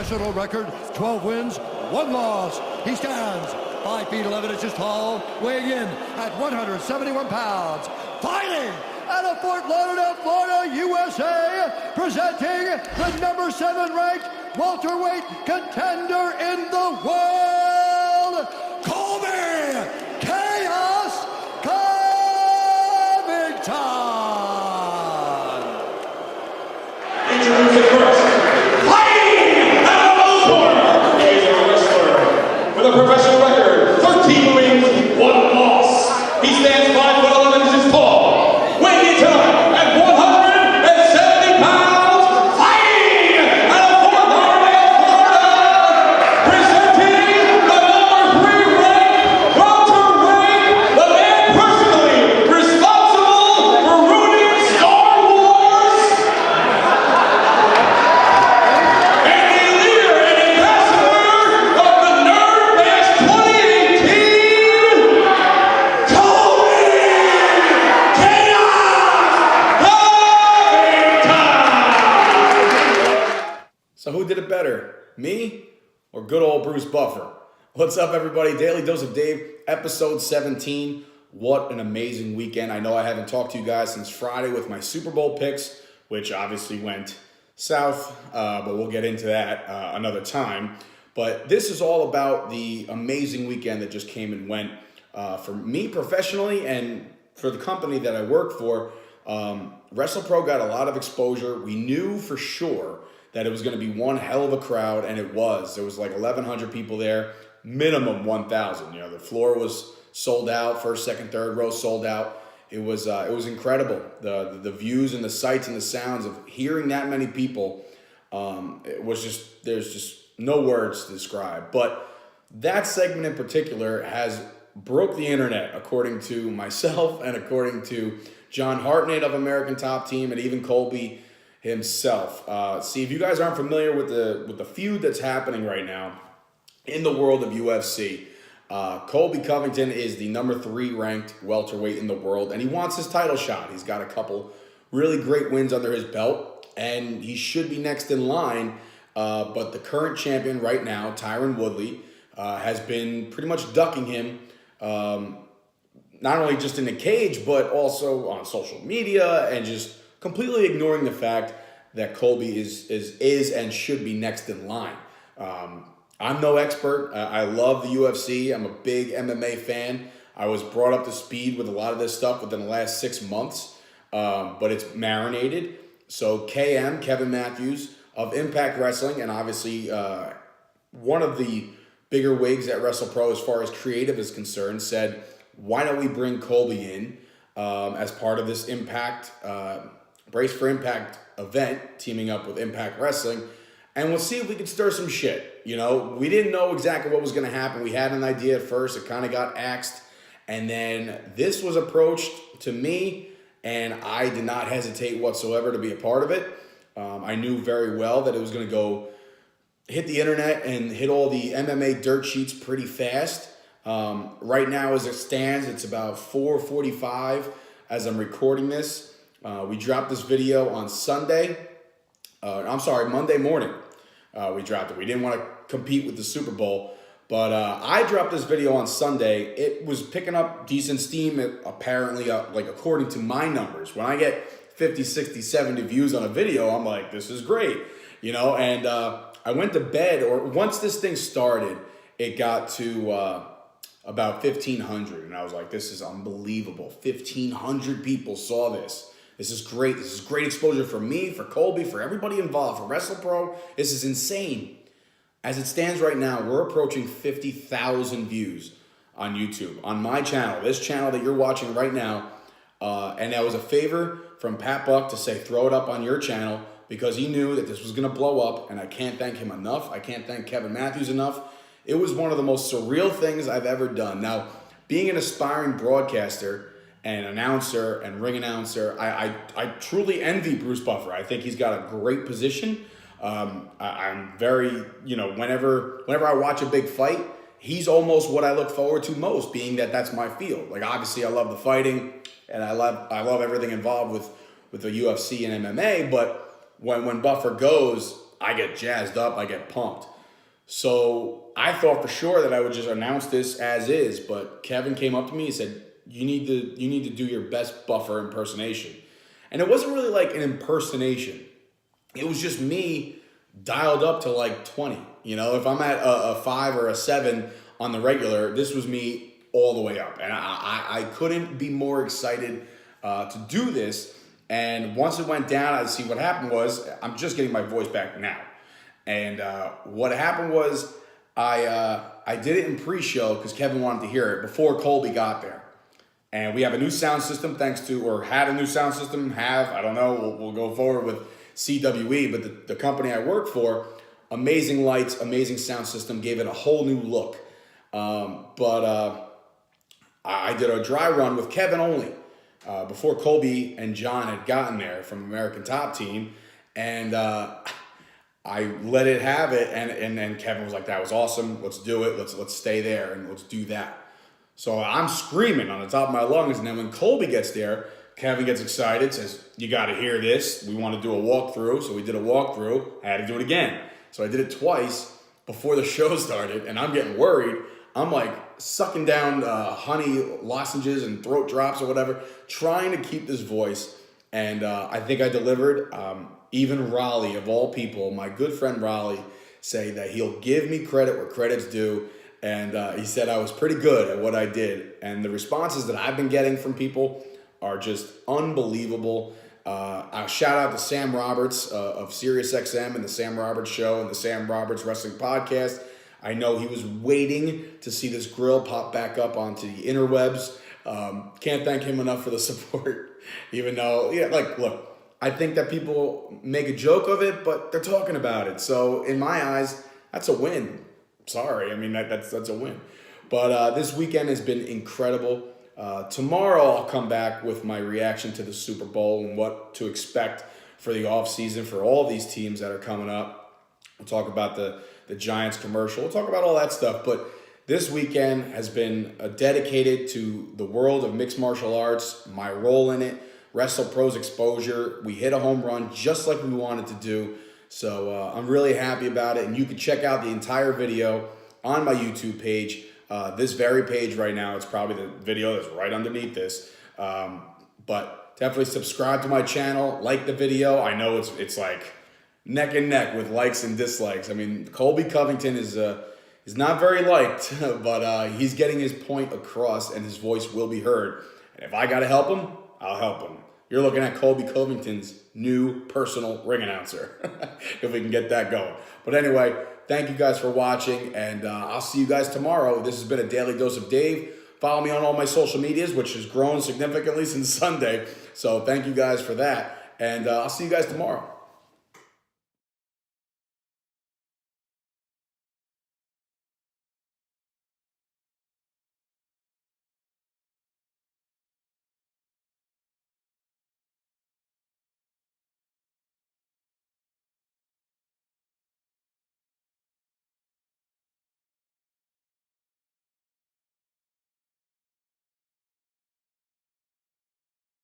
professional record, 12 wins, 1 loss. He stands 5 feet 11 inches tall, weighing in at 171 pounds. Fighting out of Fort Lauderdale, Florida, USA, presenting the number 7 ranked welterweight contender in the world, Colby Chaos Covington. Introducing first, fighting out of Florida, is a wrestler with a professional record, 13 wins, 1 loss. He stands 5 foot 11 inches tall, weighing in tonight at 170 pounds, fighting out of Fort Lauderdale, Florida, presenting the number 3 ranked welterweight, the man personally responsible for ruining Star Wars. And the leader and ambassador of the Nerd Bash 2018, Colby Chaos Covington. So who did it better, me or good old Bruce Buffer? What's up, everybody? Daily Dose of Dave, episode 17. What an amazing weekend. I know I haven't talked to you guys since Friday with my Super Bowl picks, which obviously went south, but we'll get into that another time. But this is all about the amazing weekend that just came and went for me professionally and for the company that I work for. WrestlePro got a lot of exposure. We knew for sure that it was going to be one hell of a crowd, and it was. There was like 1,100 people there, minimum 1,000. You know, the floor was sold out, first, second, third row sold out. It was incredible. The views and the sights and the sounds of hearing that many people, it was just, there's just no words to describe. But that segment in particular has broke the internet, according to myself and according to John Hartnett of American Top Team and even Colby himself. See, if you guys aren't familiar with the feud that's happening right now in the world of UFC, Colby Covington is the number 3 ranked welterweight in the world, and he wants his title shot. He's got a couple really great wins under his belt, and he should be next in line. But the current champion right now, Tyron Woodley, has been pretty much ducking him, not only just in the cage, but also on social media, and just completely ignoring the fact that Colby is and should be next in line. I'm no expert. I love the UFC. I'm a big MMA fan. I was brought up to speed with a lot of this stuff within the last 6 months, but it's marinated. So Kevin Matthews of Impact Wrestling, and obviously one of the bigger wigs at WrestlePro as far as creative is concerned, said, why don't we bring Colby in as part of this Impact Brace for Impact event, teaming up with Impact Wrestling, and we'll see if we can stir some shit. You know, we didn't know exactly what was going to happen. We had an idea at first. It kind of got axed. And then this was approached to me, and I did not hesitate whatsoever to be a part of it. I knew very well that it was going to go hit the internet and hit all the MMA dirt sheets pretty fast. Right now, as it stands, it's about 4:45 as I'm recording this. We dropped this video on Monday morning. We dropped it. We didn't want to compete with the Super Bowl, but I dropped this video on Sunday. It was picking up decent steam, apparently, like according to my numbers. When I get 50, 60, 70 views on a video, I'm like, this is great, you know? And I went to bed, or once this thing started, it got to about 1,500, and I was like, this is unbelievable. 1,500 people saw this. This is great. This is great exposure for me, for Colby, for everybody involved, for WrestlePro. This is insane. As it stands right now, we're approaching 50,000 views on YouTube, on my channel, this channel that you're watching right now. And that was a favor from Pat Buck to say, throw it up on your channel, because he knew that this was going to blow up, and I can't thank him enough. I can't thank Kevin Matthews enough. It was one of the most surreal things I've ever done. Now, being an aspiring broadcaster and announcer and ring announcer, I truly envy Bruce Buffer. I think he's got a great position. I'm very, you know, whenever I watch a big fight, he's almost what I look forward to most, being that that's my field. Like, obviously I love the fighting and I love everything involved with the UFC and MMA, but when Buffer goes, I get jazzed up, I get pumped. So I thought for sure that I would just announce this as is, but Kevin came up to me and said, you need to do your best Buffer impersonation. And it wasn't really like an impersonation. It was just me dialed up to like 20. You know, if I'm at a 5 or a 7 on the regular, this was me all the way up. And I couldn't be more excited to do this. And once it went down, I'd see what happened was, I'm just getting my voice back now. And what happened was I did it in pre-show because Kevin wanted to hear it before Colby got there. And we have a new sound system had a new sound system, I don't know, we'll go forward with CWE, but the company I work for, amazing lights, amazing sound system, gave it a whole new look. But I did a dry run with Kevin only before Colby and John had gotten there from American Top Team. And I let it have it, and then Kevin was like, that was awesome, let's do it, let's stay there, and let's do that. So I'm screaming on the top of my lungs, and then when Colby gets there, Kevin gets excited, says, you got to hear this. We want to do a walkthrough. So we did a walkthrough. I had to do it again. So I did it twice before the show started, and I'm getting worried. I'm like sucking down honey lozenges and throat drops or whatever, trying to keep this voice. And I think I delivered. Even Raleigh, of all people, my good friend Raleigh, say that he'll give me credit where credit's due. And he said I was pretty good at what I did. And the responses that I've been getting from people are just unbelievable. I shout out to Sam Roberts of SiriusXM and the Sam Roberts Show and the Sam Roberts Wrestling Podcast. I know he was waiting to see this grill pop back up onto the interwebs. Can't thank him enough for the support. Even though, look, I think that people make a joke of it, but they're talking about it. So in my eyes, that's a win. Sorry, I mean, that's a win. But this weekend has been incredible. Tomorrow I'll come back with my reaction to the Super Bowl and what to expect for the offseason for all these teams that are coming up. We'll talk about the Giants commercial. We'll talk about all that stuff. But this weekend has been dedicated to the world of mixed martial arts, my role in it, WrestlePro's exposure. We hit a home run just like we wanted to do. So I'm really happy about it. And you can check out the entire video on my YouTube page. This very page right now, it's probably the video that's right underneath this. But definitely subscribe to my channel, like the video. I know it's like neck and neck with likes and dislikes. I mean, Colby Covington is not very liked, but he's getting his point across and his voice will be heard. And if I got to help him, I'll help him. You're looking at Colby Covington's new personal ring announcer, if we can get that going. But anyway, thank you guys for watching, and I'll see you guys tomorrow. This has been a Daily Dose of Dave. Follow me on all my social medias, which has grown significantly since Sunday. So thank you guys for that, and I'll see you guys tomorrow.